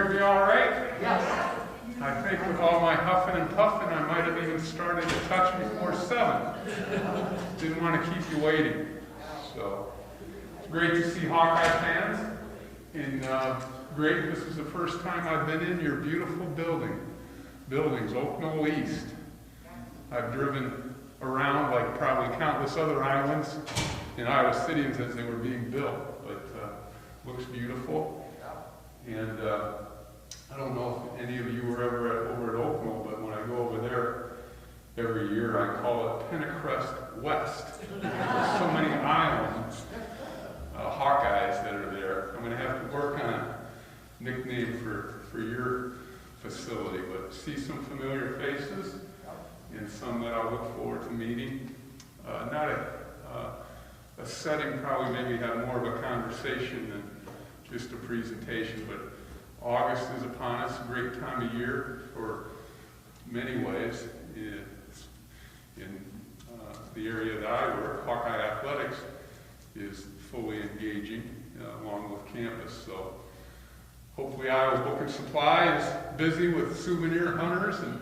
hear me all right? Yes. I think with all my huffing and puffing, I might have even started to touch before 7. Didn't want to keep you waiting. So, it's great to see Hawkeye fans. And great, this is the first time I've been in your beautiful buildings, Oak Knoll East. I've driven around like probably countless other islands in Iowa City as they were being built, but looks beautiful. And I don't know if any of you were ever over at Oak Knoll, but when I go over there every year, I call it Pentecrest West. There's so many islands, Hawkeyes that are there. I'm going to have to work on a nickname for your facility, but see some familiar faces and some that I look forward to meeting. Not a setting, probably maybe have more of a conversation than just a presentation, but August is upon us, a great time of year for many ways. In the area that I work, Hawkeye Athletics is fully engaging along with campus. So hopefully Iowa Book and Supply is busy with souvenir hunters and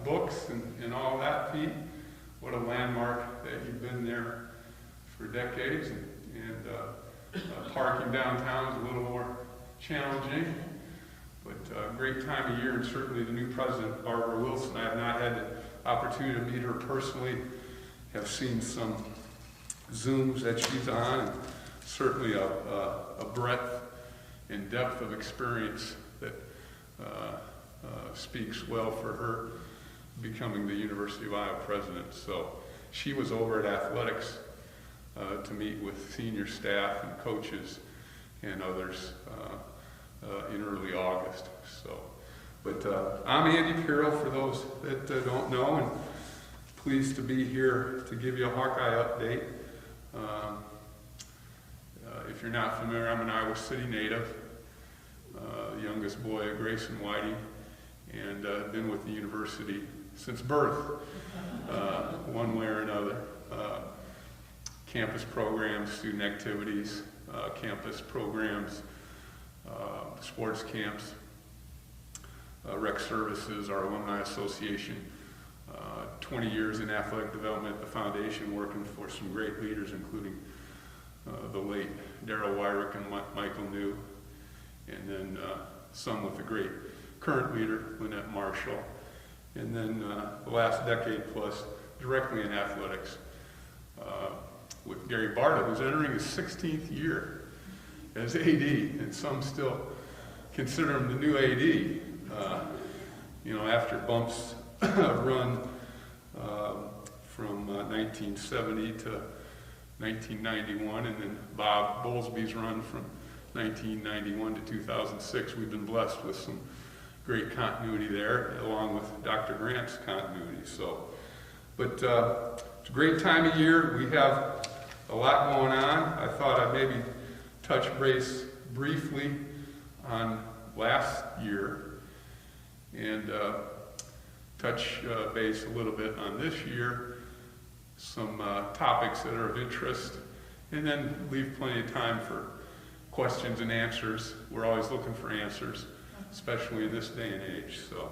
books and all that, Pete. What a landmark that you've been there for decades, and parking downtown is a little more challenging, but great time of year, and certainly the new president, Barbara Wilson. I have not had the opportunity to meet her personally, have seen some Zooms that she's on, and certainly a breadth and depth of experience that speaks well for her becoming the University of Iowa president. So she was over at athletics to meet with senior staff and coaches and others in early August. So, but I'm Andy Piro, for those that don't know, and pleased to be here to give you a Hawkeye update. If you're not familiar, I'm an Iowa City native, the youngest boy of Grace and Whitey, and been with the university since birth, one way or another. Campus programs, student activities, campus programs, sports camps, rec services, our alumni association, 20 years in athletic development at the foundation, working for some great leaders, including the late Darryl Wyrick and Michael New, and then some with the great current leader, Lynette Marshall, and then the last decade plus directly in athletics with Gary Barta, who's entering his 16th year as AD, and some still consider him the new AD. After Bump's run from 1970 to 1991, and then Bob Bowlesby's run from 1991 to 2006, we've been blessed with some great continuity there, along with Dr. Grant's continuity. So, but it's a great time of year. We have a lot going on. I thought I'd maybe touch base briefly on last year and touch base a little bit on this year, some topics that are of interest, and then leave plenty of time for questions and answers. We're always looking for answers, especially in this day and age. So,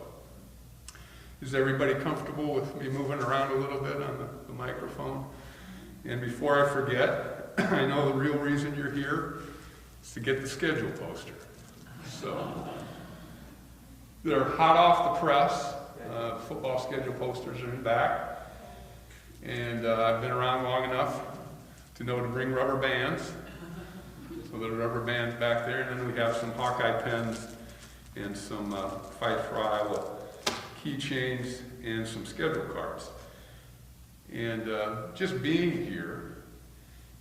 is everybody comfortable with me moving around a little bit on the microphone? And before I forget, I know the real reason you're here is to get the schedule poster. So, they're hot off the press. Football schedule posters are in back. And I've been around long enough to know to bring rubber bands. So the rubber bands back there, and then we have some Hawkeye pens and some Fight for Iowa keychains and some schedule cards. And just being here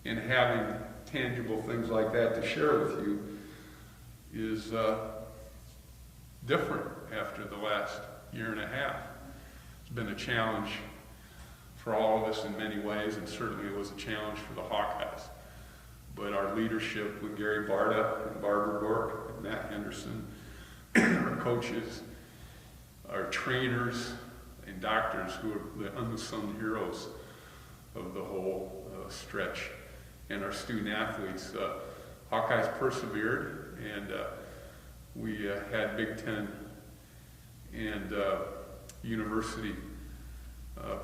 and having tangible things like that to share with you is different after the last year and a half. It's been a challenge for all of us in many ways, and certainly it was a challenge for the Hawkeyes. But our leadership with Gary Barta and Barbara Bork and Matt Henderson, our coaches, our trainers and doctors, who are the unsung heroes of the whole stretch, and our student athletes, Hawkeyes persevered, and we had Big Ten and university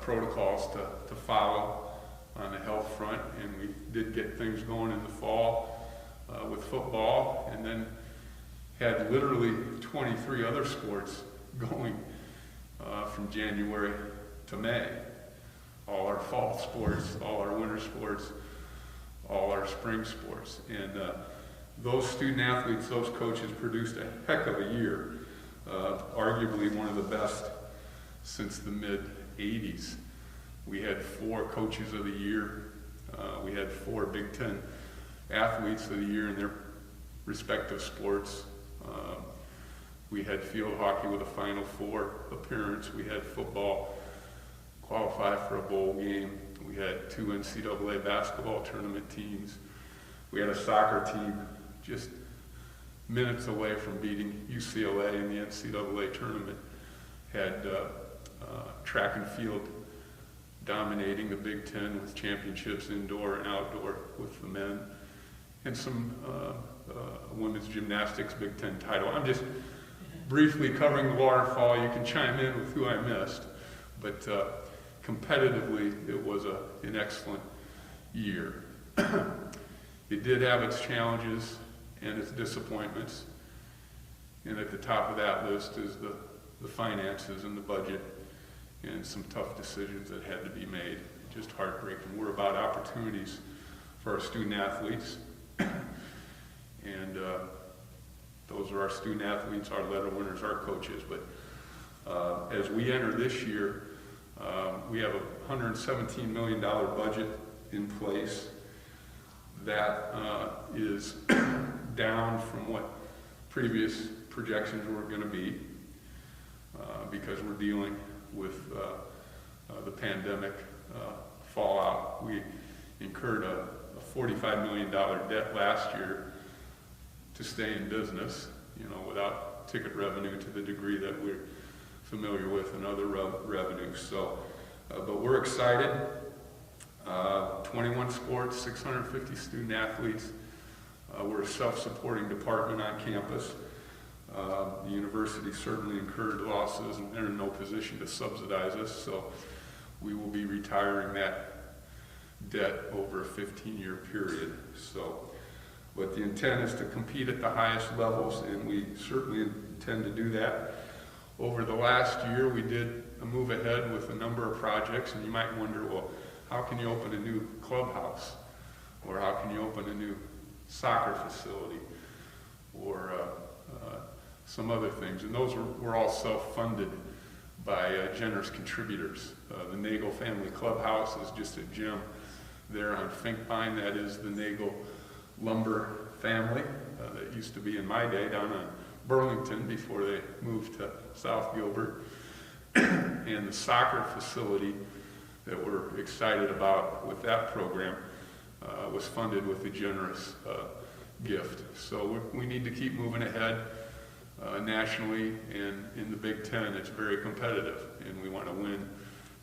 protocols to follow on the health front, and we did get things going in the fall with football, and then had literally 23 other sports going from January to May. All our fall sports, all our winter sports, all our spring sports. And those student athletes, those coaches produced a heck of a year, arguably one of the best since the mid-'80s. We had 4 coaches of the year. We had 4 Big Ten athletes of the year in their respective sports. We had field hockey with a Final Four appearance. We had football qualify for a bowl game. We had 2 NCAA basketball tournament teams. We had a soccer team just minutes away from beating UCLA in the NCAA tournament. Had track and field dominating the Big Ten with championships indoor and outdoor with the men, and some women's gymnastics Big Ten title. I'm just briefly covering the waterfall. You can chime in with who I missed, but competitively it was an excellent year. It did have its challenges and its disappointments, and at the top of that list is the finances and the budget and some tough decisions that had to be made. Just heartbreaking. We're about opportunities for our student athletes, and those are our student athletes, our letter winners, our coaches. But as we enter this year, we have a $117 million budget in place. That is down from what previous projections were going to be because we're dealing with the pandemic fallout. We incurred a $45 million debt last year to stay in business, without ticket revenue to the degree that we're familiar with and other revenues. So, but we're excited. 21 sports, 650 student athletes. We're a self-supporting department on campus. The university certainly incurred losses and they're in no position to subsidize us, so we will be retiring that debt over a 15-year period. So, but the intent is to compete at the highest levels, and we certainly intend to do that. Over the last year, we did move ahead with a number of projects, and you might wonder, well, how can you open a new clubhouse? Or how can you open a new soccer facility? Or some other things. And those were all self-funded by generous contributors. The Nagel Family Clubhouse is just a gem there on Finkpine. That is the Nagel lumber family that used to be in my day down on Burlington before they moved to South Gilbert. And the soccer facility that we're excited about with that program was funded with a generous gift. So we need to keep moving ahead nationally, and in the Big Ten it's very competitive, and we want to win,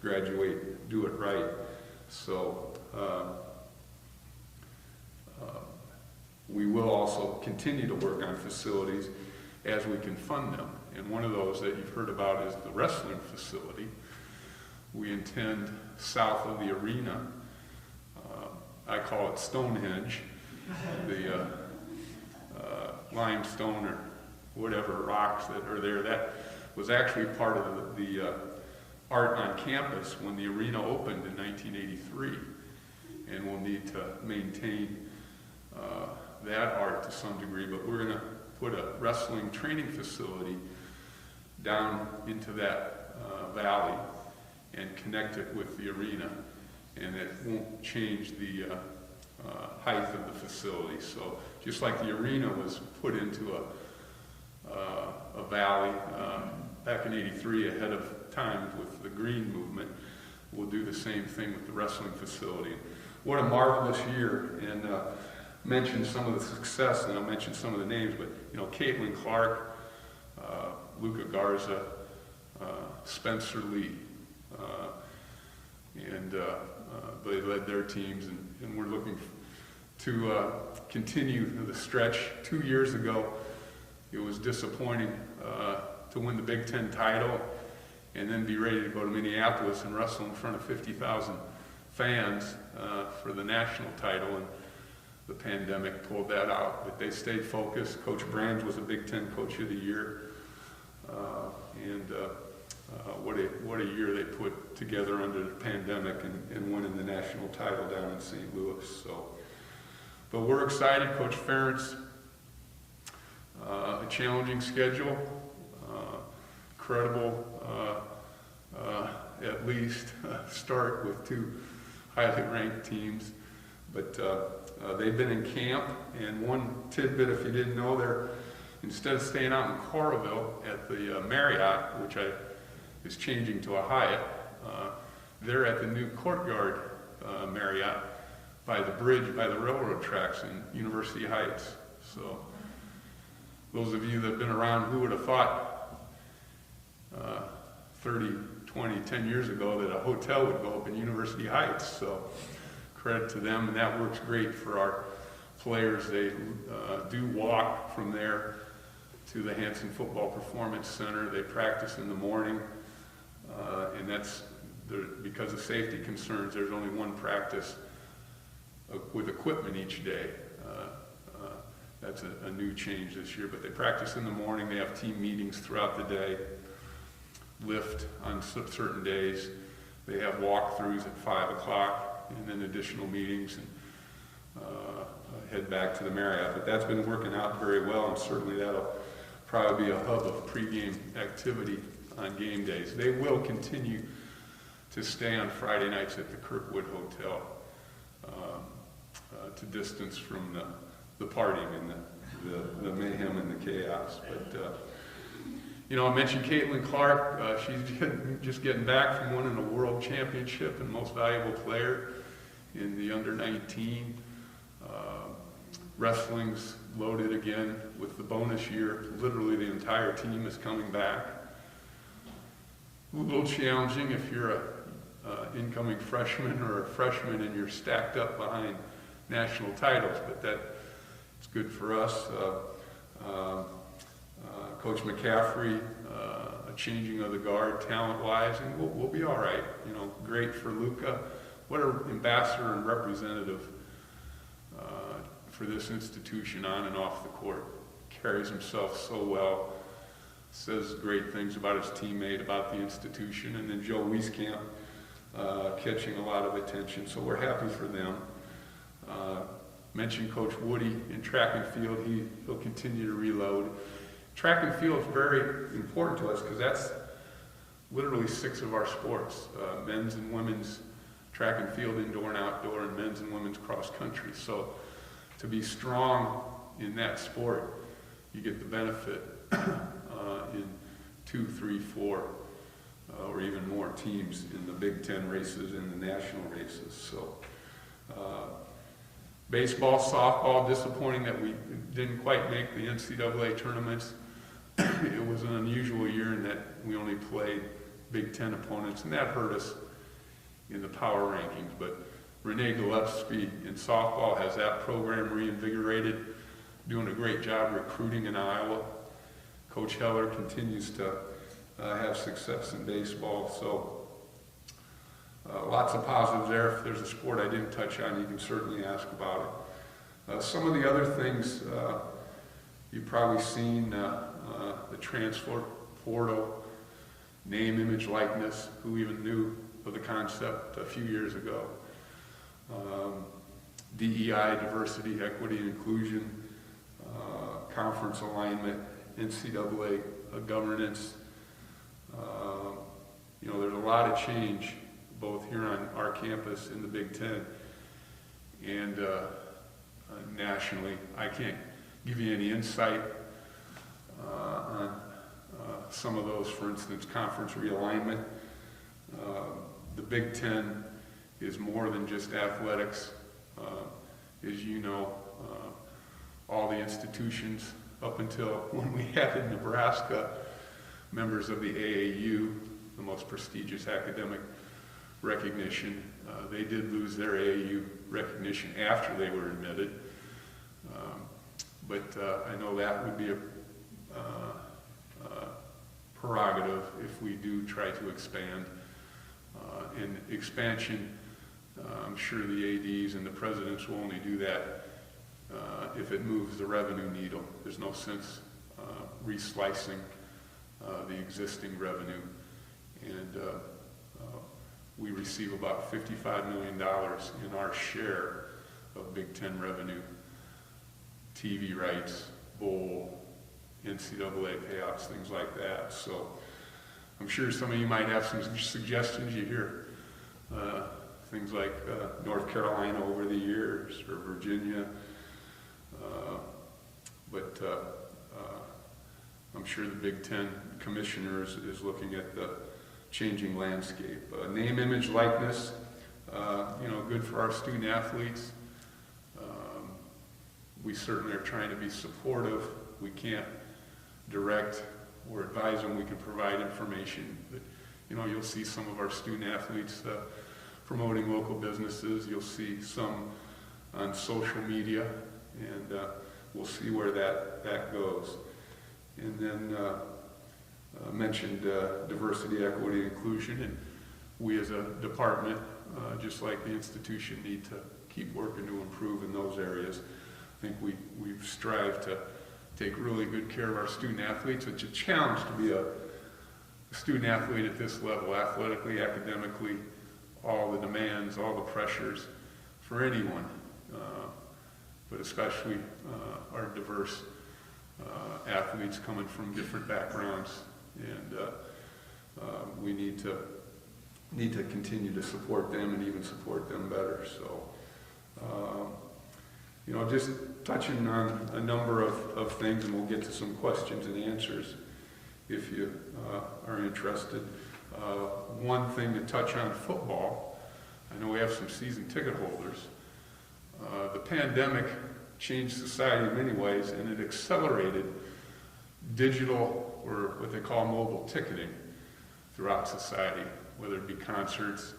graduate, do it right. So we will also continue to work on facilities as we can fund them. And one of those that you've heard about is the wrestling facility. We intend south of the arena, I call it Stonehenge, the limestone or whatever rocks that are there. That was actually part of the art on campus when the arena opened in 1983. And we'll need to maintain that art to some degree, but we're going to put a wrestling training facility down into that valley and connect it with the arena, and it won't change the height of the facility. So just like the arena was put into a valley back in '83 ahead of time with the green movement, we'll do the same thing with the wrestling facility. What a marvelous year, and mention some of the success, and I'll mention some of the names, but Caitlin Clark, Luca Garza, Spencer Lee, and they led their teams, and we're looking to continue the stretch. 2 years ago, it was disappointing to win the Big Ten title and then be ready to go to Minneapolis and wrestle in front of 50,000 fans for the national title, and the pandemic pulled that out. But they stayed focused. Coach Brands was a Big Ten Coach of the Year, and what a year they put together under the pandemic and winning the national title down in St. Louis. So, but we're excited. Coach Ferentz, a challenging schedule, credible, at least start with two highly ranked teams. But they've been in camp, and one tidbit, if you didn't know, they're, instead of staying out in Coralville at the Marriott, which is changing to a Hyatt, they're at the new Courtyard Marriott by the bridge, by the railroad tracks in University Heights. So those of you that have been around, who would have thought 30, 20, 10 years ago that a hotel would go up in University Heights? So credit to them, and that works great for our players. They do walk from there to the Hanson Football Performance Center. They practice in the morning, and that's because of safety concerns. There's only one practice with equipment each day. That's a new change this year, but they practice in the morning. They have team meetings throughout the day, lift on certain days. They have walkthroughs at 5 o'clock, and then additional meetings, and head back to the Marriott. But that's been working out very well, and certainly that'll probably be a hub of pregame activity on game days. They will continue to stay on Friday nights at the Kirkwood Hotel to distance from the partying and the mayhem and the chaos. But you know, I mentioned Caitlin Clark. She's just getting back from winning a world championship and most valuable player in the under-19. Wrestling's loaded again with the bonus year. Literally the entire team is coming back. A little challenging if you're a incoming freshman or a freshman and you're stacked up behind national titles, but it's good for us. Coach McCaffrey, a changing of the guard talent-wise, and we'll be all right. You know, great for Luca. What an ambassador and representative for this institution on and off the court. Carries himself so well, says great things about his teammate, about the institution, and then Joe Wieskamp catching a lot of attention, so we're happy for them. Mentioned Coach Woody in track and field. He'll continue to reload. Track and field is very important to us because that's literally 6 of our sports, men's and women's track and field, indoor and outdoor, and men's and women's cross country. So to be strong in that sport, you get the benefit in 2, 3, 4, or even more teams in the Big Ten races and the national races. So baseball, softball, disappointing that we didn't quite make the NCAA tournaments. It was an unusual year in that we only played Big Ten opponents, and that hurt us in the power rankings. But Renee Gillespie in softball has that program reinvigorated, doing a great job recruiting in Iowa. Coach Heller continues to have success in baseball. So lots of positives there. If there's a sport I didn't touch on, you can certainly ask about it. Some of the other things you've probably seen, the transfer portal, name, image, likeness. Who even knew of the concept a few years ago? DEI, diversity, equity, inclusion, conference alignment, NCAA governance. You know, there's a lot of change both here on our campus in the Big Ten and nationally. I can't give you any insight on some of those. For instance, conference realignment. The Big Ten is more than just athletics. As you know, all the institutions up until when we had in Nebraska, members of the AAU, the most prestigious academic recognition, they did lose their AAU recognition after they were admitted. But I know that would be prerogative if we do try to expand. And expansion, I'm sure the ADs and the presidents will only do that if it moves the revenue needle. There's no sense reslicing the existing revenue. And we receive about $55 million in our share of Big Ten revenue, TV rights, bowl, NCAA payouts, things like that. So I'm sure some of you might have some suggestions. You hear things like North Carolina over the years, or Virginia, but I'm sure the Big Ten commissioner is looking at the changing landscape. Name, image, likeness, good for our student athletes. We certainly are trying to be supportive. We can't direct or advise them. We can provide information. But, you'll see some of our student athletes promoting local businesses. You'll see some on social media, and we'll see where that goes. And then mentioned diversity, equity, inclusion, and we as a department, just like the institution, need to keep working to improve in those areas. I think we've strived to take really good care of our student athletes. It's a challenge to be a student athlete at this level, athletically, academically, all the demands, all the pressures for anyone, but especially our diverse athletes coming from different backgrounds, and we need to continue to support them and even support them better. So, just touching on a number of things, and we'll get to some questions and answers if you are interested. One thing to touch on football, I know we have some season ticket holders. The pandemic changed society in many ways, and it accelerated digital, or what they call mobile ticketing, throughout society, whether it be concerts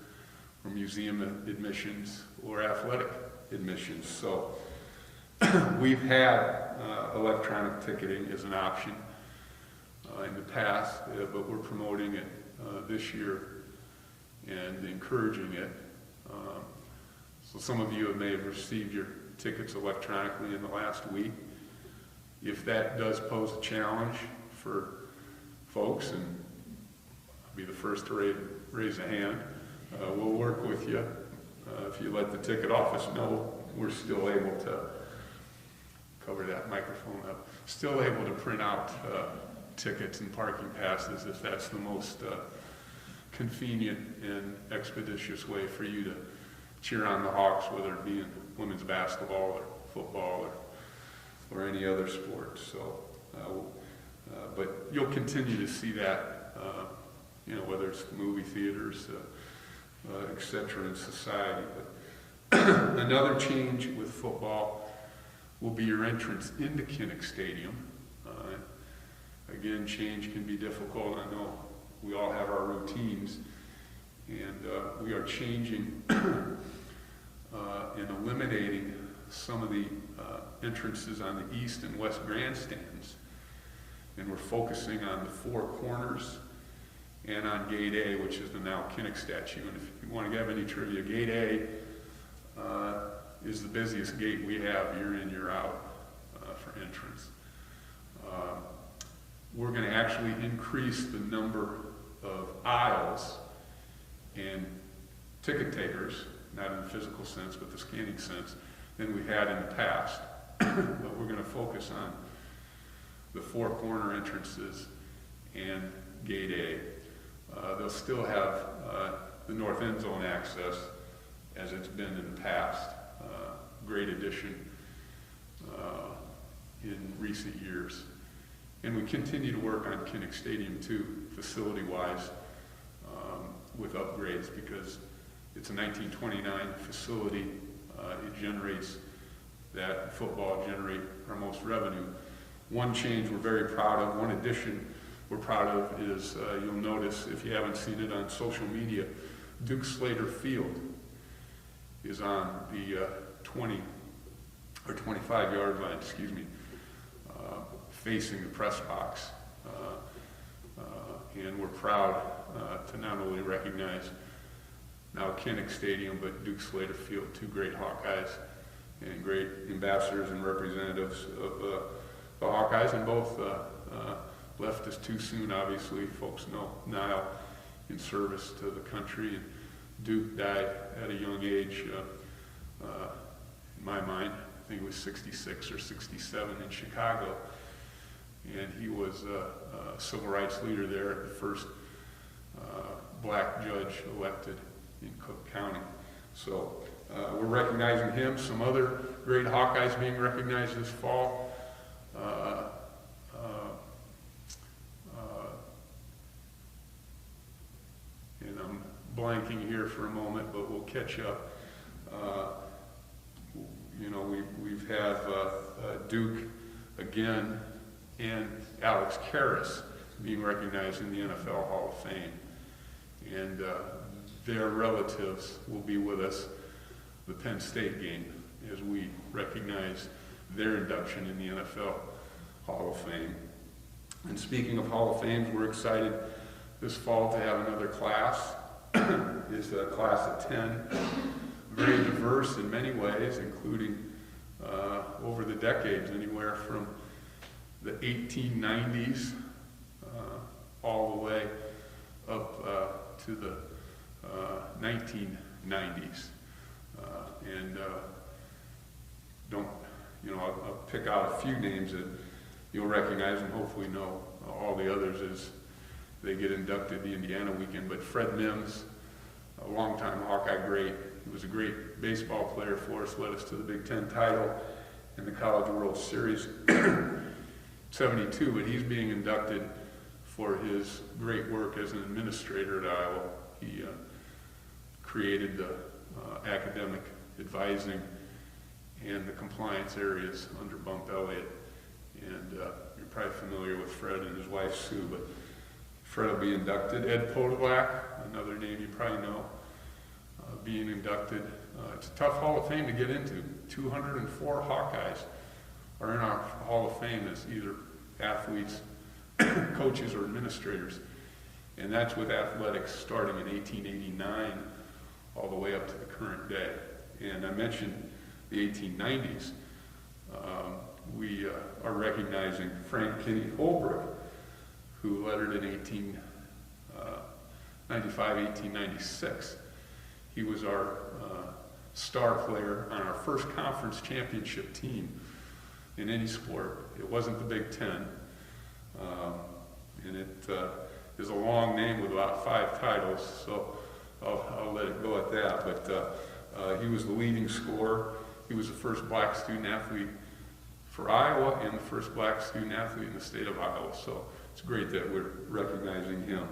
or museum admissions or athletic admissions. So we've had electronic ticketing as an option in the past, but we're promoting it this year and encouraging it. So some of you may have received your tickets electronically in the last week. If that does pose a challenge for folks, and I'll be the first to raise a hand, we'll work with you. If you let the ticket office know, we're still able to cover that microphone up. Still able to print out tickets and parking passes if that's the most convenient and expeditious way for you to cheer on the Hawks, whether it be in women's basketball or football or any other sport. So, but you'll continue to see that, whether it's the movie theaters, et cetera, in society. But another change with football will be your entrance into Kinnick Stadium. Again, change can be difficult. I know we all have our routines, and we are changing and eliminating some of the entrances on the east and west grandstands, and we're focusing on the four corners and on Gate A, which is the now Kinnick statue. And if you want to have any trivia, Gate A is the busiest gate we have year in, year out for entrance. We're going to actually increase the number of aisles and ticket takers, not in the physical sense, but the scanning sense, than we had in the past. But we're going to focus on the four corner entrances and Gate A. They'll still have the north end zone access as it's been in the past. Great addition in recent years. And we continue to work on Kinnick Stadium too, facility-wise, with upgrades, because it's a 1929 facility. It generates that, football generate our most revenue. One change we're very proud of, one addition we're proud of is, you'll notice if you haven't seen it on social media, Duke Slater Field is on the 20 or 25 yard line, facing the press box. And we're proud to not only recognize now Kinnick Stadium, but Duke Slater Field, two great Hawkeyes and great ambassadors and representatives of the Hawkeyes, and both left us too soon, obviously. Folks know Niall in service to the country, and Duke died at a young age. In my mind, I think it was 66 or 67 in Chicago, and he was a civil rights leader there, the first black judge elected in Cook County. So we're recognizing him. Some other great Hawkeyes being recognized this fall. And I'm blanking here for a moment, but we'll catch up. You know, we've had Duke again and Alex Karras being recognized in the NFL Hall of Fame. And their relatives will be with us the Penn State game as we recognize their induction in the NFL Hall of Fame. And speaking of Hall of Fames, we're excited this fall to have another class. It's a class of 10, very diverse in many ways, including over the decades, anywhere from the 1890s all the way up to the 1990s. I'll pick out a few names that you'll recognize and hopefully know all the others as they get inducted the Indiana weekend. But Fred Mims, a longtime Hawkeye great, he was a great baseball player for us, led us to the Big Ten title and the College World Series 72, but he's being inducted for his great work as an administrator at Iowa. He created the academic advising and the compliance areas under Bump Elliott. And you're probably familiar with Fred and his wife Sue, but Fred will be inducted. Ed Podolak, another name you probably know, being inducted. It's a tough Hall of Fame to get into. 204 Hawkeyes are in our Hall of Fame as either athletes, coaches, or administrators. And that's with athletics starting in 1889 all the way up to the current day. And I mentioned the 1890s. We are recognizing Frank Kinney Holbrook, who lettered in 1895, 1896. He was our star player on our first conference championship team in any sport. It wasn't the Big Ten, and it is a long name with about 5 titles, so I'll let it go at that. But he was the leading scorer. He was the first black student athlete for Iowa and the first black student athlete in the state of Iowa. So it's great that we're recognizing him.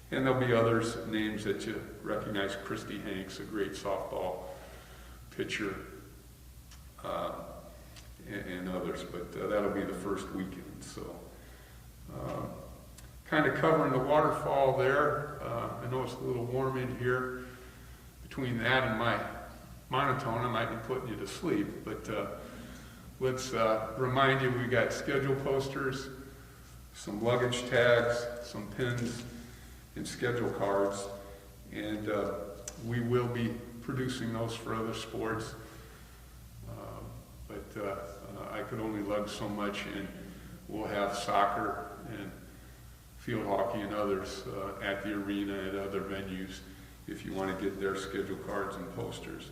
And there'll be others, names that you recognize. Christy Hanks, a great softball pitcher, and others. But that'll be the first weekend. So kind of covering the waterfall there. I know it's a little warm in here. Between that and my monotone, I might be putting you to sleep. But let's remind you, we got schedule posters, some luggage tags, some pins, and schedule cards, and we will be producing those for other sports, but I could only lug so much, and we'll have soccer and field hockey and others at the arena and other venues if you want to get their schedule cards and posters.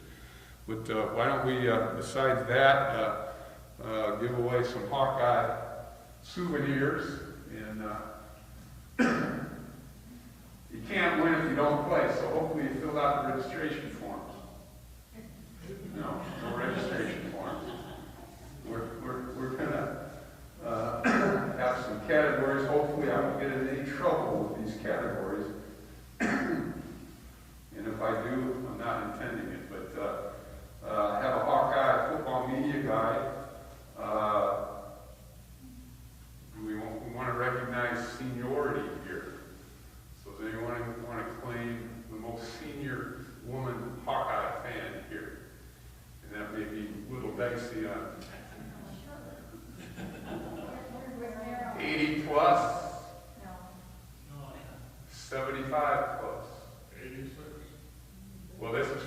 But why don't we, besides that, give away some Hawkeye souvenirs, and you can't win if you don't play, so hopefully you filled out the registration forms. No registration forms. We're gonna have some categories. Hopefully I won't get in any trouble with these categories. And if I do, I'm not intending it, but have a Hawkeye football media guide. We want to recognize seniority here. So does anyone want to claim the most senior woman Hawkeye fan here? And that may be a little dicey on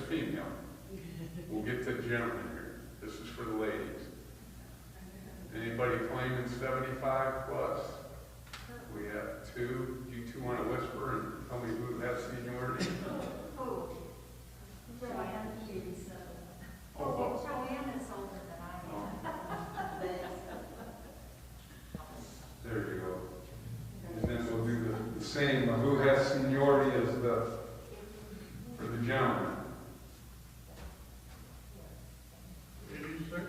female. We'll get to gentlemen here. This is for the ladies. Anybody claiming 75 plus? We have two. You two want to whisper and tell me who has seniority? Oh, Joanne, 87. Oh, Joanne is older than I am. There you go. And then we'll do the same. Who has seniority as for the gentleman? 86.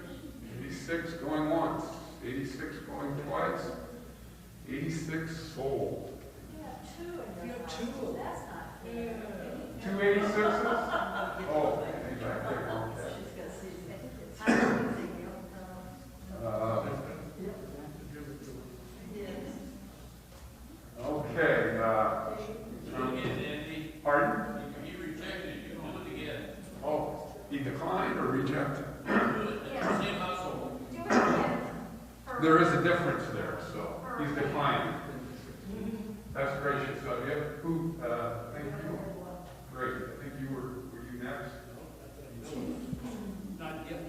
86 going once. 86 going twice. 86 sold. You have two in You your have house. two. That's not fair. 2 86s? Oh, he's back there. Okay. I don't think you Okay. Pardon? He rejected it. You do it again. Oh, he declined or rejected? Do it. It's the same household. do it again. There is a difference there, so he's declining. That's gracious of you. Who, thank you. Great. I think you were you next? Not yet.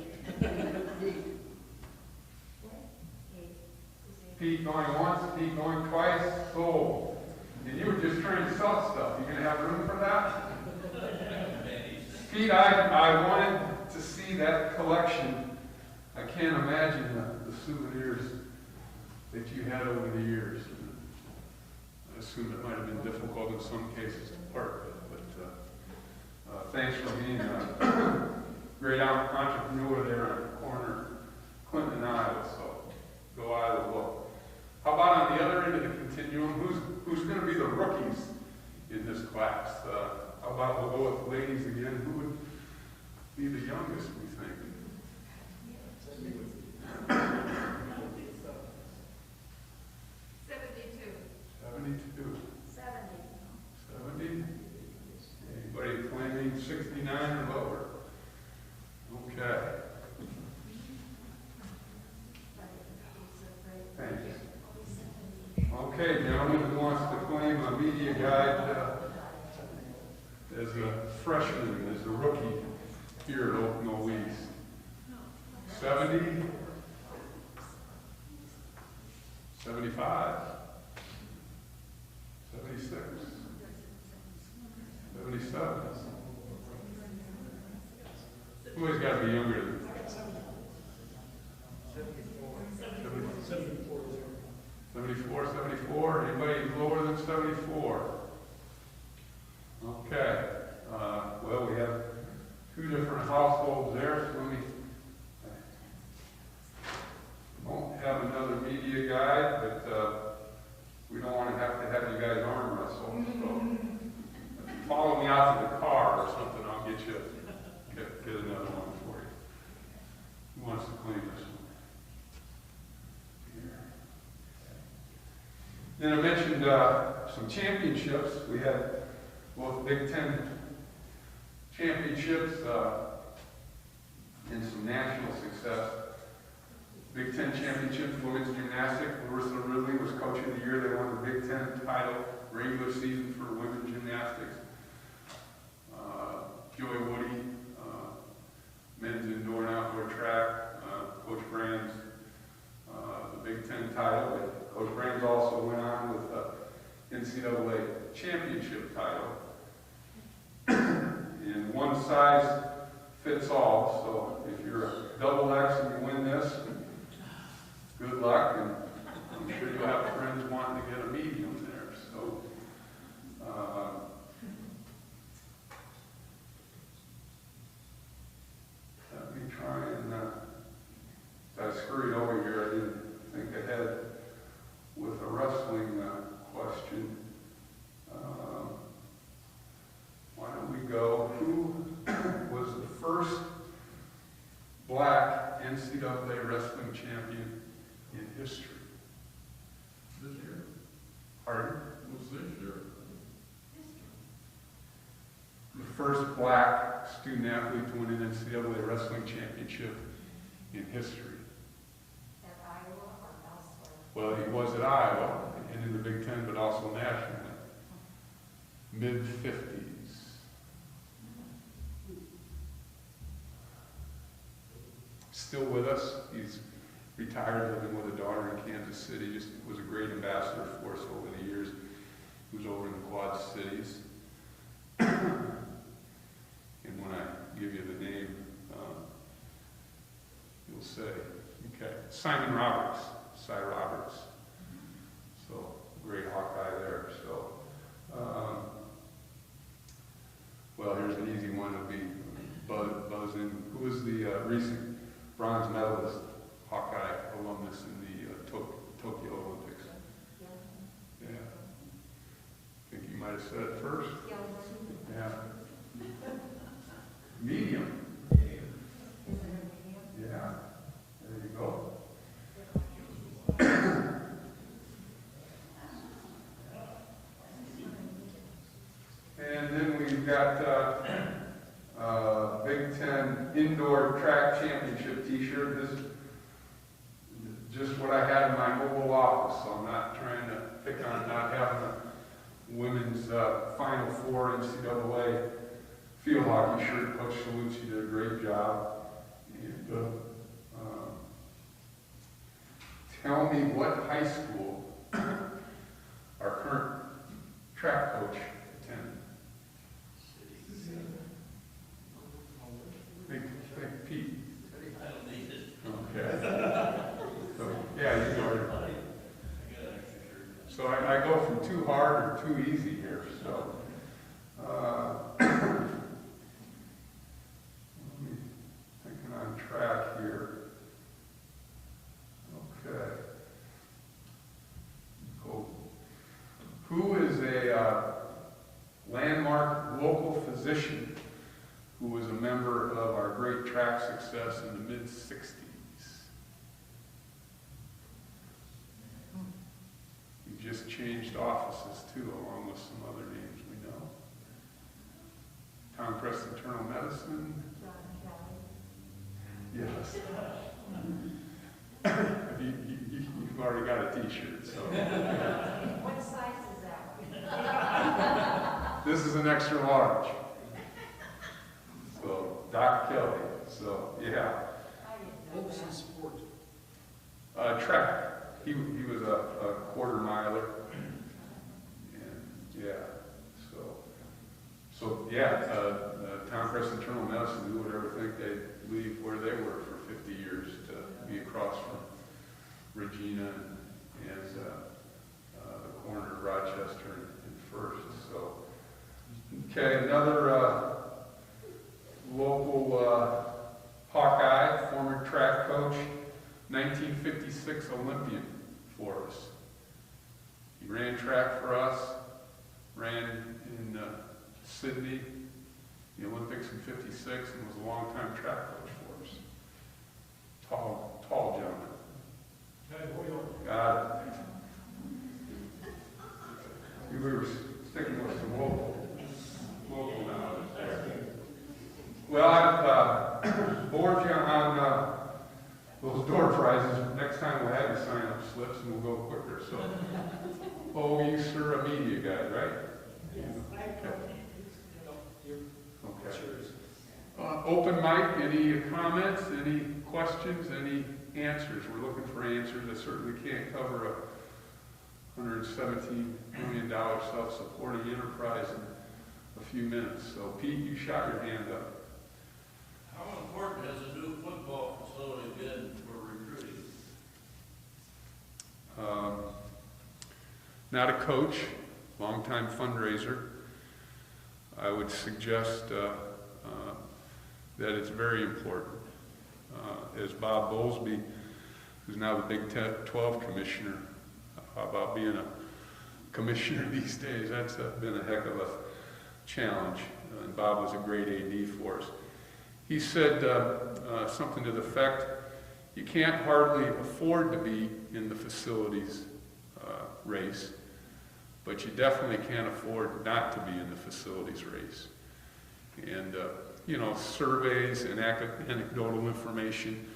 Pete going once, Pete going twice, sold. And you were just trying to sell stuff. You gonna have room for that? Pete, I wanted to see that collection. I can't imagine the souvenirs that you had over the years. I assume it might have been difficult in some cases to part with, but thanks for being a great entrepreneur there on the corner, Clinton and Iowa. So go Iowa, go. How about on the other end of the continuum? Who's going to be the rookies in this class? How about we'll go with the ladies again? Who would be the youngest, we think? 72. 72. 70. 70? Anybody claiming 69 or lower? Okay. Thanks. Okay, gentlemen, who wants to claim a media guide as a freshman, as a rookie here at Oak Knoll East? 70? 75? 76? 77? Who's got to be younger than 74, 74. Anybody lower than 74? Okay. Well, we have two different households there, so we won't have another media guide, but we don't want to have you guys arm wrestle. So follow me out to the car or something. I'll get another one for you. Who wants to claim this one? Then I mentioned some championships. We had both Big Ten championships and some national success. Big Ten championships, women's gymnastics. Larissa Ridley was coach of the year. They won the Big Ten title regular season for women's gymnastics. Joey Woody, men's indoor and outdoor track. Coach Brand's the Big Ten title. But Coach Brand's also went on with the NCAA championship title. And one size fits all. So if you're a double X and you win this, good luck. And I'm sure you'll have friends wanting to get a medium there. So let me try and I scurried over here. I didn't think ahead with a wrestling question. Why don't we go? Who was the first black NCAA wrestling champion in history? This year? Pardon? What's this year? The first black student athlete to win an NCAA wrestling championship in history. At Iowa or elsewhere? Well, he was at Iowa and in the Big Ten, but also nationally. Mid-50s. still with us. He's retired, living with a daughter in Kansas City. Just was a great ambassador for us over the years. He was over in the Quad Cities. And when I give you the name, you'll say, okay, Simon Roberts, Cy Roberts. So, great Hawkeye there. So, well, here's an easy one. It'll be buzzing. Who was the recent bronze medalist, Hawkeye alumnus in the Tokyo Olympics? Yeah. I think you might have said it first. Yeah. Medium. Yeah. There you go. And then we've got Big Ten Indoor Track Championship T-shirt. This is just what I had in my Oval Office, so I'm not trying to pick on not having a women's Final Four NCAA field hockey shirt. Coach Salucci did a great job. And, tell me what high school our current track coach attended. Think Pete. I don't need it. Okay. So, yeah, you know it. So I go from too hard or too easy here. So, let me thinking on track here. Okay. Cool. Who is a landmark local physician who was a member of our great track success in the mid-60s? We just changed offices too, along with some other names we know. Tom Preston Internal Medicine. Yes. You've already got a T-shirt, so. What size is that one? This is an extra large. So, Doc Kelly. So, yeah. What was his sport? Track. He was a quarter miler. And, yeah. So yeah, Tom Preston Internal Medicine, who would ever think they'd leave where they were for 50 years to be across from Regina and the corner of Rochester and First. So, okay, another local Hawkeye, former track coach, 1956 Olympian for us. He ran track for us, ran in Sydney, the Olympics in '56, and was a long-time track coach for us. Tall gentleman. Got it. We were sticking with some local knowledge there. Well, I've bored you on those door prizes. Next time we'll have you sign up slips and we'll go quicker. So, oh, you sir, a media guy, right? Yes. Okay. Open mic, any comments, any questions, any answers? We're looking for answers. I certainly can't cover a $117 million self-supporting enterprise in a few minutes. So, Pete, you shot your hand up. How important has a new football facility been for recruiting? Not a coach, longtime fundraiser. I would suggest that it's very important. As Bob Bowlesby, who's now the Big 12 commissioner, how about being a commissioner these days? That's been a heck of a challenge. And Bob was a great AD for us. He said something to the effect, you can't hardly afford to be in the facilities race, but you definitely can't afford not to be in the facilities race. And, surveys and anecdotal information,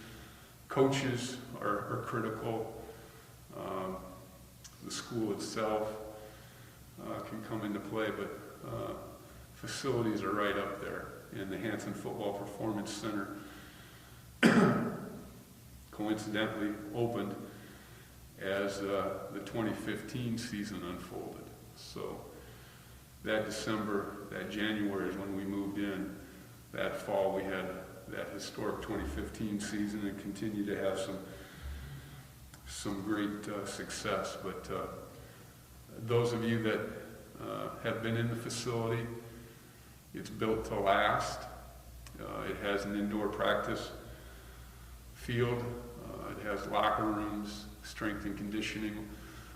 coaches are critical. The school itself can come into play, but facilities are right up there. And the Hanson Football Performance Center coincidentally opened as the 2015 season unfolded. So that December, that January is when we moved in. That fall we had that historic 2015 season and continue to have some great success. But those of you that have been in the facility, it's built to last. It has an indoor practice field. It has locker rooms, strength and conditioning.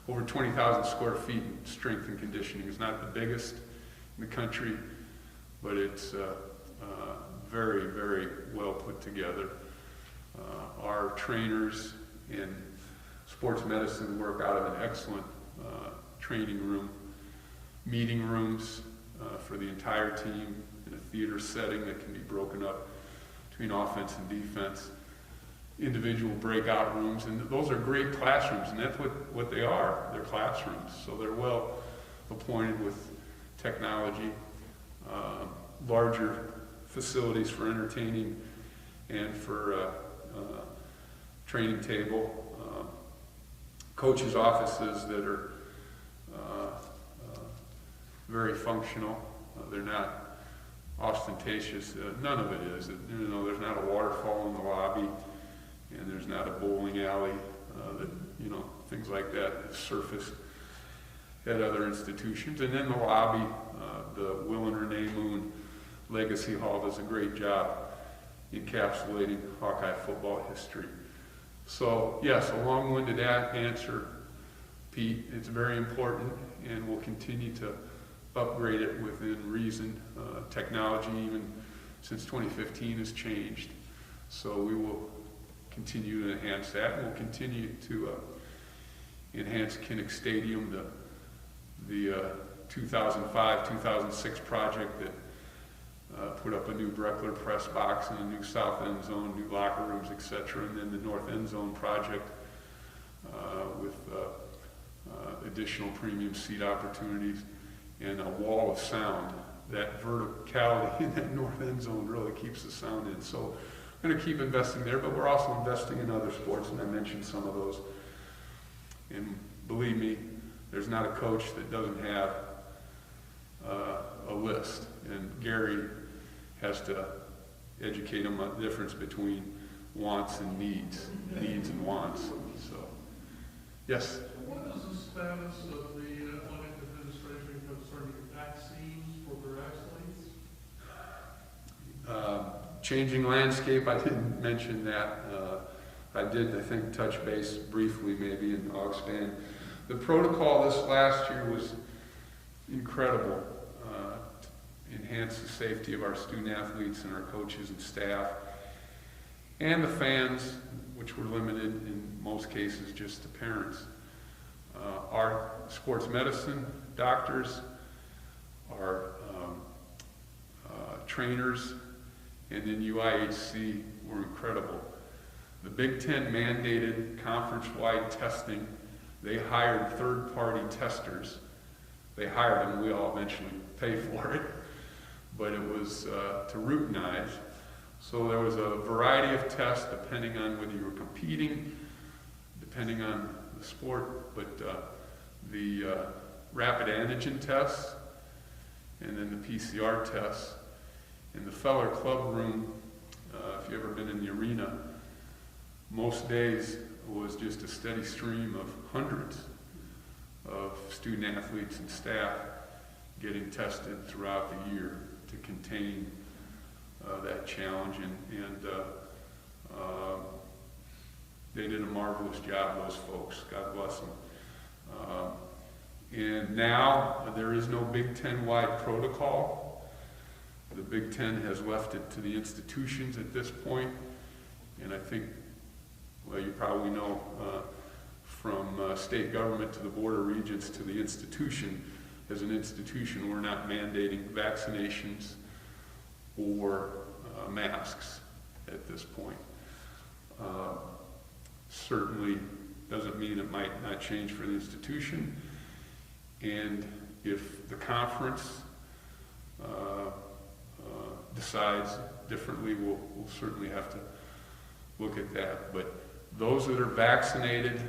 Over 20,000 square feet in strength and conditioning. It's not the biggest in the country, but it's very, very well put together. Our trainers in sports medicine work out of an excellent training room, meeting rooms for the entire team in a theater setting that can be broken up between offense and defense, individual breakout rooms, and those are great classrooms, and that's what they are. They're classrooms, so they're well appointed with technology, larger facilities for entertaining and for training table, coaches' offices that are very functional. They're not ostentatious. None of it is. There's not a waterfall in the lobby, and there's not a bowling alley. Things like that have surfaced at other institutions. And then the lobby, the Will and Renee Moon Legacy Hall does a great job encapsulating Hawkeye football history. So yes, a long-winded answer, Pete. It's very important, and we'll continue to upgrade it within reason. Technology, even since 2015, has changed. So we will continue to enhance that, and we'll continue to enhance Kinnick Stadium, the 2005-2006 project that put up a new Breckler press box and a new south end zone, new locker rooms, etc. And then the north end zone project with additional premium seat opportunities and a wall of sound. That verticality in that north end zone really keeps the sound in. So we're going to keep investing there, but we're also investing in other sports, and I mentioned some of those. And believe me, there's not a coach that doesn't have a list, and Gary has to educate them on the difference between wants and needs and wants. So, yes? What is the status of the athletic administration concerning vaccines for their athletes? Changing landscape, I didn't mention that. I think, touch base briefly maybe in Augspan. The protocol this last year was incredible. Enhance the safety of our student athletes and our coaches and staff, and the fans, which were limited in most cases just to parents. Our sports medicine doctors, our trainers, and then UIHC were incredible. The Big Ten mandated conference-wide testing. They hired third-party testers. They hired them, we all eventually pay for it, but it was to routinize. So there was a variety of tests depending on whether you were competing, depending on the sport, but the rapid antigen tests, and then the PCR tests. In the Feller Club room, if you've ever been in the arena, most days was just a steady stream of hundreds of student athletes and staff getting tested throughout the year to contain that challenge, and they did a marvelous job, those folks. God bless them. And now there is no Big Ten-wide protocol. The Big Ten has left it to the institutions at this point, and I think, well, you probably know, from state government to the Board of Regents to the institution, as an institution, we're not mandating vaccinations or masks at this point. Certainly doesn't mean it might not change for the institution, and if the conference decides differently, we'll certainly have to look at that. But Those that are vaccinated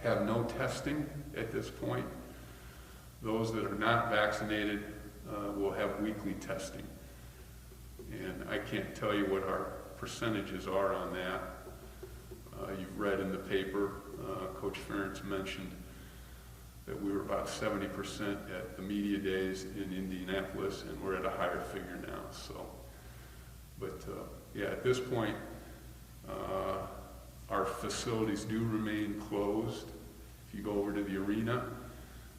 have no testing at this point. Those that are not vaccinated will have weekly testing. And I can't tell you what our percentages are on that. You've read in the paper, Coach Ferentz mentioned that we were about 70% at the media days in Indianapolis, and we're at a higher figure now. So, but yeah, at this point, our facilities do remain closed. If you go over to the arena,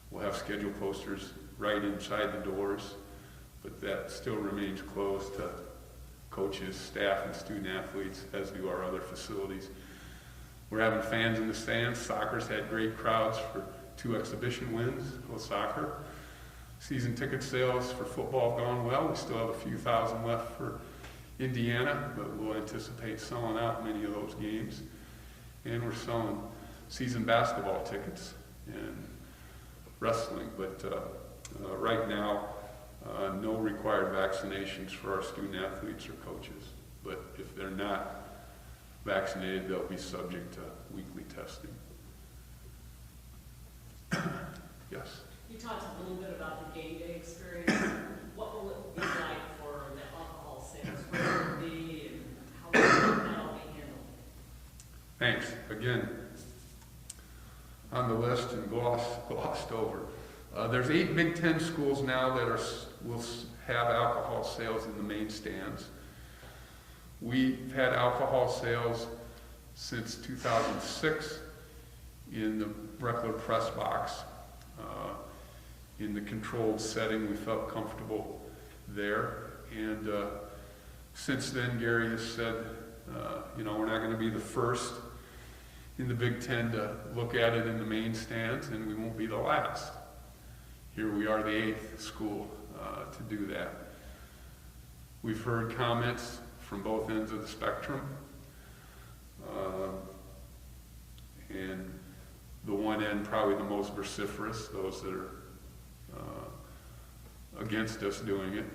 we'll have schedule posters right inside the doors, but that still remains closed to coaches, staff, and student athletes, as do our other facilities. We're having fans in the stands. Soccer's had great crowds for 2 exhibition wins with soccer. Season ticket sales for football have gone well. We still have a few thousand left for Indiana, but we'll anticipate selling out many of those games. And we're selling season basketball tickets and wrestling, but right now, no required vaccinations for our student athletes or coaches. But if they're not vaccinated, they'll be subject to weekly testing. Yes? You talked a little bit about the game day experience. What will it be like for the alcohol sales? Where will it be, and how will that all be handled? Thanks. Again, on the list and glossed over. There's 8 Big Ten schools now that will have alcohol sales in the main stands. We've had alcohol sales since 2006 in the regular press box. In the controlled setting, we felt comfortable there. And since then, Gary has said, we're not going to be the first in the Big Ten to look at it in the main stands, and we won't be the last. Here we are, the 8th school to do that. We've heard comments from both ends of the spectrum. And the one end, probably the most vociferous, those that are against us doing it,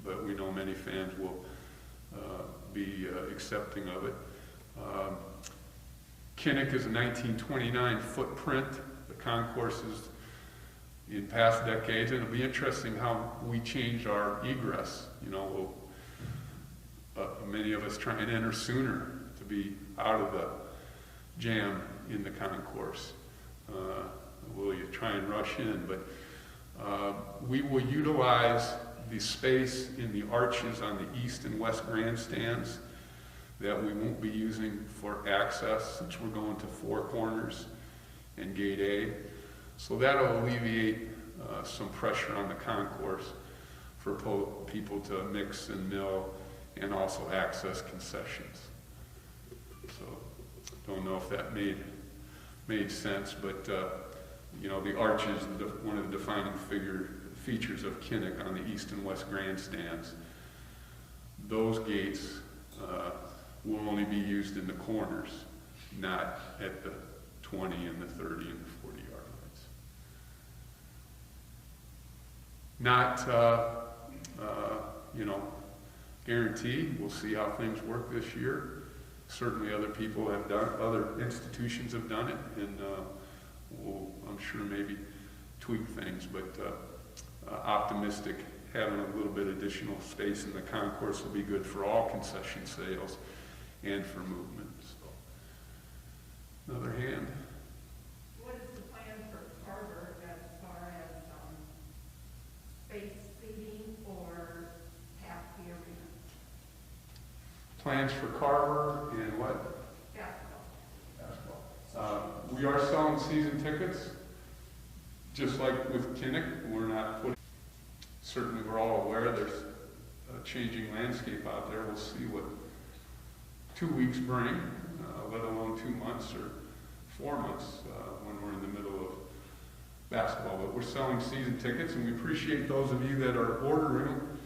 but we know many fans will be accepting of it. Kinnick is a 1929 footprint. The concourses in past decades, and it'll be interesting how we change our egress. Many of us try and enter sooner to be out of the jam in the concourse. Will you try and rush in? But we will utilize the space in the arches on the east and west grandstands that we won't be using for access, since we're going to 4 corners and gate A. So that'll alleviate some pressure on the concourse for people to mix and mill and also access concessions. So don't know if that made sense, but the arch is one of the defining features of Kinnick on the east and west grandstands. Those gates will only be used in the corners, not at the 20 and the 30 and the 40-yard lines. Not, guaranteed. We'll see how things work this year. Certainly other people have done, other institutions have done it, and we'll, I'm sure, maybe tweak things, but optimistic having a little bit additional space in the concourse will be good for all concession sales and for movement. So, another hand. What is the plan for Carver as far as space seating or half the arena? Plans for Carver and what? Basketball. We are selling season tickets, just like with Kinnick. We're not putting, certainly we're all aware there's a changing landscape out there. We'll see what 2 weeks bring, let alone 2 months or 4 months when we're in the middle of basketball. But we're selling season tickets, and we appreciate those of you that are ordering them.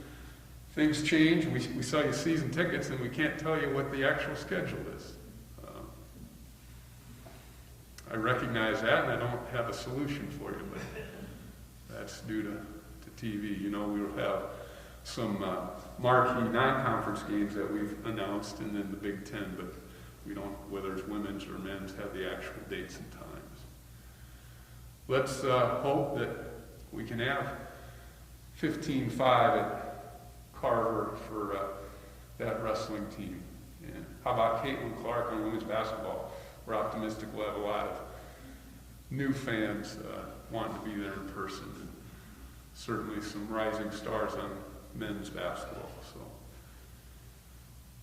Things change. We sell you season tickets, and we can't tell you what the actual schedule is. I recognize that, and I don't have a solution for you, but that's due to TV. We'll have some marquee non-conference games that we've announced, and then the Big Ten, but We don't, whether it's women's or men's, have the actual dates and times. Let's hope that we can have 15-5 at Carver for that wrestling team. And how about Caitlin Clark on women's basketball? We're optimistic we'll have a lot of new fans wanting to be there in person. And certainly some rising stars on men's basketball. So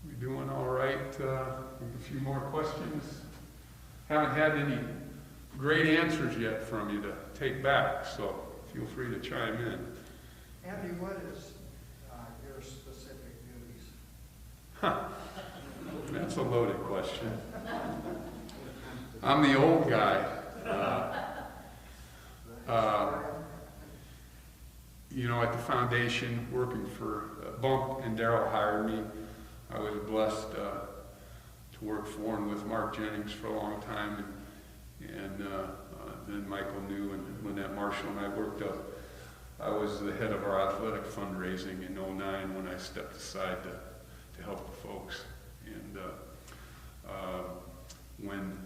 we doing all right? A few more questions. Haven't had any great answers yet from you to take back, so feel free to chime in. Andy, what is your specific duties? That's a loaded question. I'm the old guy. You know, at the foundation, working for Bump and Darrell hired me. I was blessed to work for and with Mark Jennings for a long time, and then Michael New and Lynette Marshall and I worked up. I was the head of our athletic fundraising in '09 when I stepped aside to help the folks. And when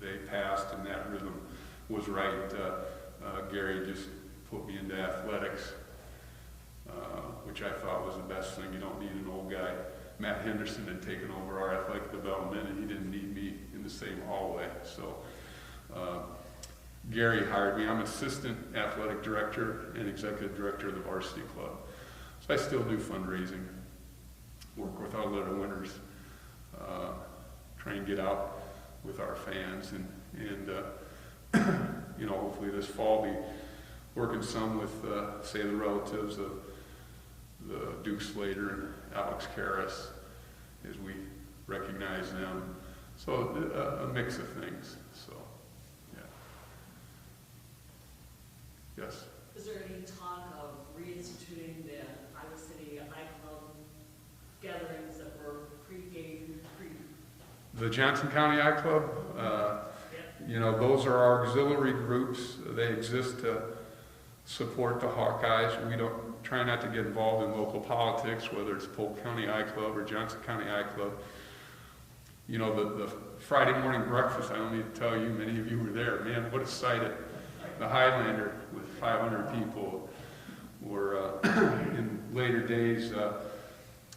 they passed and that rhythm was right, Gary just put me into athletics, which I thought was the best thing. You don't need an old guy. Matt Henderson had taken over our athletic development, and he didn't need me in the same hallway. So Gary hired me. I'm assistant athletic director and executive director of the varsity club. So I still do fundraising, work with our little winners, try and get out with our fans, and you know, hopefully this fall be working some with, say, the relatives of the Duke Slater and Alex Karras as we recognize them. So a mix of things. So, yeah. Yes. Is there any talk of reinstituting the Iowa City iClub gatherings that were pre-game, The Johnson County iClub, you know, those are our auxiliary groups. They exist to support the Hawkeyes. We don't try not to get involved in local politics, whether it's Polk County iClub or Johnson County iClub. You know, the Friday morning breakfast, I don't need to tell you, many of you were there. Man, what a sight at the Highlander with 500 people. Or in later days,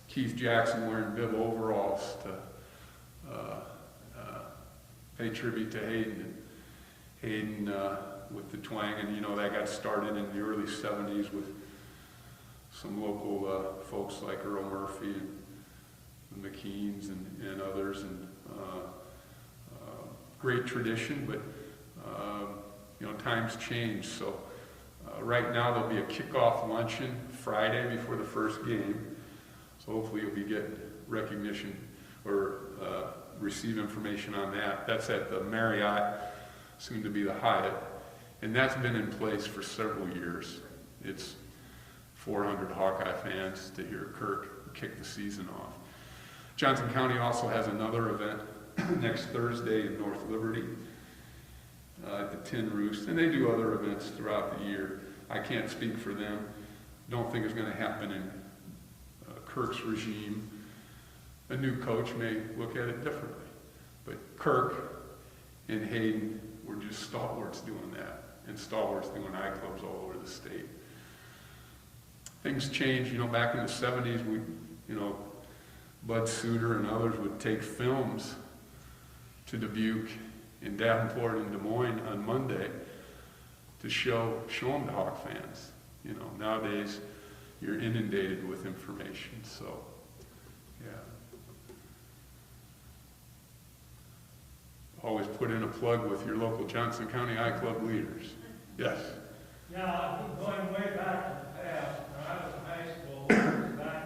Keith Jackson wearing bib overalls to pay tribute to Hayden. Hayden with the twang, and you know, that got started in the early 70s with some local folks like Earl Murphy and the McKeans and others, and great tradition, but you know, times change. So right now there'll be a kickoff luncheon Friday before the first game. So hopefully you'll be getting recognition or receive information on that. That's at the Marriott, soon to be the Hyatt, and that's been in place for several years. It's 400 Hawkeye fans to hear Kirk kick the season off. Johnson County also has another event next Thursday in North Liberty at the Tin Roost, and they do other events throughout the year. I can't speak for them. Don't think it's going to happen in Kirk's regime. A new coach may look at it differently, but Kirk and Hayden were just stalwarts doing that, and stalwarts doing iClubs all over the state. Things changed, you know, back in the 70s, you know, Bud Suter and others would take films to Dubuque and Davenport and Des Moines on Monday to show them to Hawk fans. You know, nowadays you're inundated with information, so yeah. Always put in a plug with your local Johnson County iClub leaders. Yes? Yeah, going way back in the past, when I was in high school, back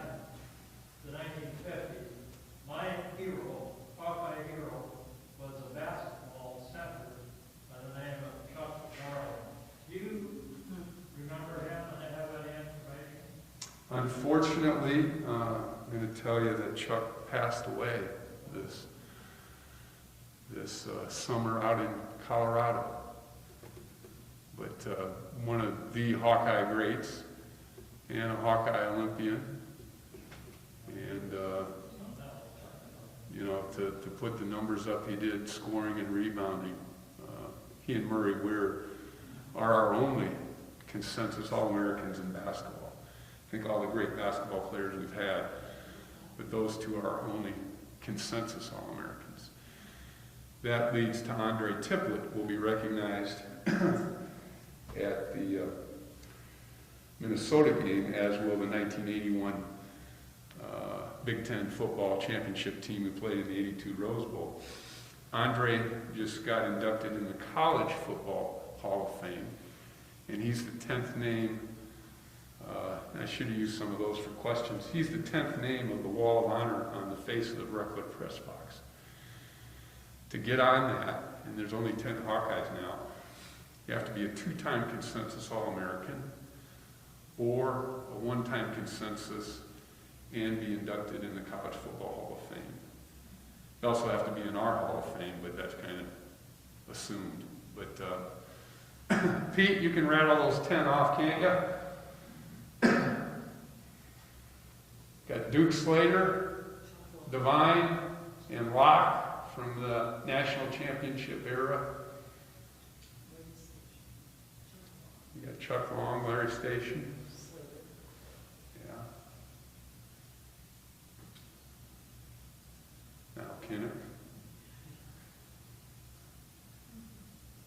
in the 1950s, my hero, Hawkeye hero, was a basketball center by the name of Chuck Garland. Do you remember him and have any information? Unfortunately, I'm going to tell you that Chuck passed away this summer out in Colorado. But one of the Hawkeye greats and a Hawkeye Olympian. And, you know, to to put the numbers up he did, scoring and rebounding, he and Murray Weir are our only consensus All-Americans in basketball. I think all the great basketball players we've had, but those two are our only consensus All-Americans. That leads to Andre Tippett will be recognized at the Minnesota game, as will the 1981 Big Ten football championship team who played in the '82 Rose Bowl. Andre just got inducted in the College Football Hall of Fame, and he's the 10th name. I should have used some of those for questions. He's the 10th name of the Wall of Honor on the face of the Reckler press box. To get on that, and there's only 10 Hawkeyes now, you have to be a 2-time consensus All-American or a 1-time consensus and be inducted in the College Football Hall of Fame. You also have to be in our Hall of Fame, but that's kind of assumed. But Pete, you can rattle those 10 off, can't you? Got Duke Slater, Devine, and Locke from the national championship era. You got Chuck Long, Larry Station. Yeah. Now Kinnick.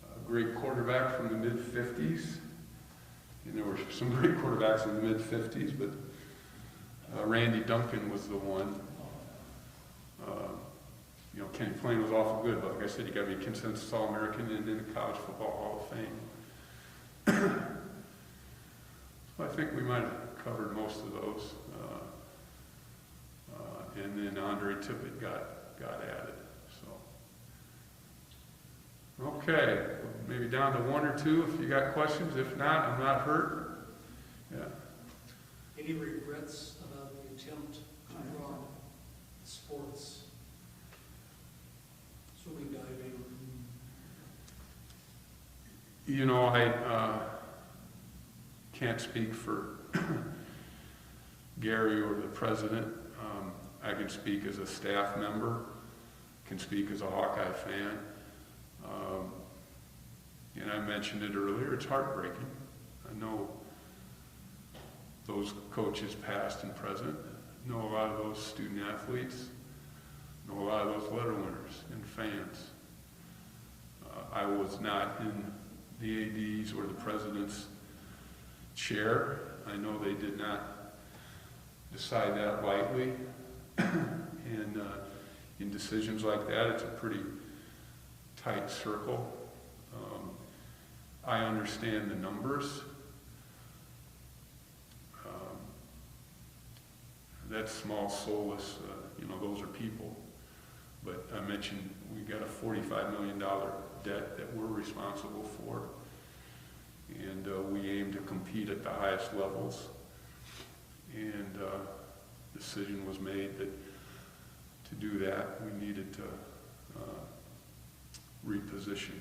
A great quarterback from the mid-50s. And there were some great quarterbacks in the mid-50s, but Randy Duncan was the one. Kenny Payne was awful good, but like I said, you got to be a consensus All-American and in the College Football Hall of Fame. So I think we might have covered most of those. And then Andre Tippett got added. So, okay, maybe down to 1 or 2 if you got questions. If not, I'm not hurt. Yeah. Any regrets about the attempt to run sports, swimming, diving? I can't speak for Gary or the president. I can speak as a staff member, can speak as a Hawkeye fan. And I mentioned it earlier, it's heartbreaking. I know those coaches past and present, know a lot of those student athletes, know a lot of those letter winners and fans. I was not in the AD's or the president's chair. I know they did not decide that lightly. And in decisions like that, it's a pretty tight circle. I understand the numbers. That's small, soulless, those are people. But I mentioned we got a $45 million debt that we're responsible for. And we aim to compete at the highest levels. And decision was made that to do that, we needed to reposition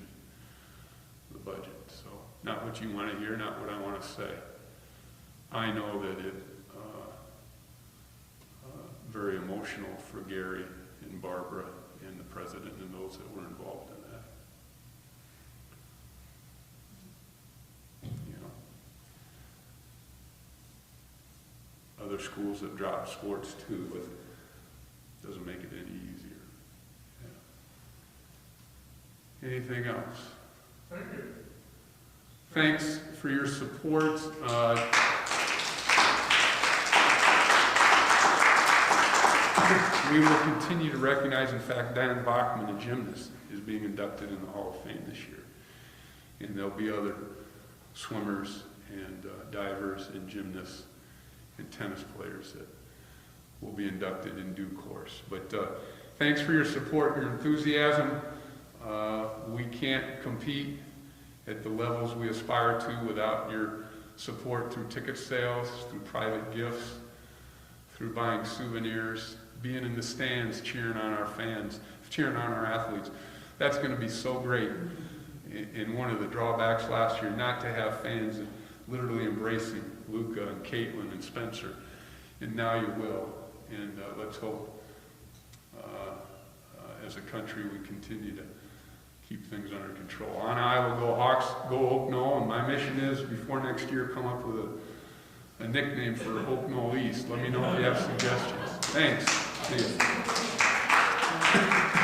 the budget. So, not what you want to hear, not what I want to say. I know that it very emotional for Gary and Barbara and the president and those that were involved in that. Other schools have dropped sports too, but it doesn't make it any easier. Yeah. Anything else? Thank you. Thanks for your support. We will continue to recognize, in fact, Dan Bachman, a gymnast, is being inducted in the Hall of Fame this year. And there'll be other swimmers and divers and gymnasts and tennis players that will be inducted in due course. But thanks for your support, your enthusiasm. We can't compete at the levels we aspire to without your support through ticket sales, through private gifts, through buying souvenirs, being in the stands cheering on our fans, cheering on our athletes. That's going to be so great. And one of the drawbacks last year, not to have fans literally embracing Luca and Caitlin and Spencer. And now you will. And let's hope as a country, we continue to keep things under control. On Iowa, go Hawks, go Oak Knoll, and my mission is, before next year, come up with a nickname for Oak Knoll East. Let me know if you have suggestions. Thanks. See you.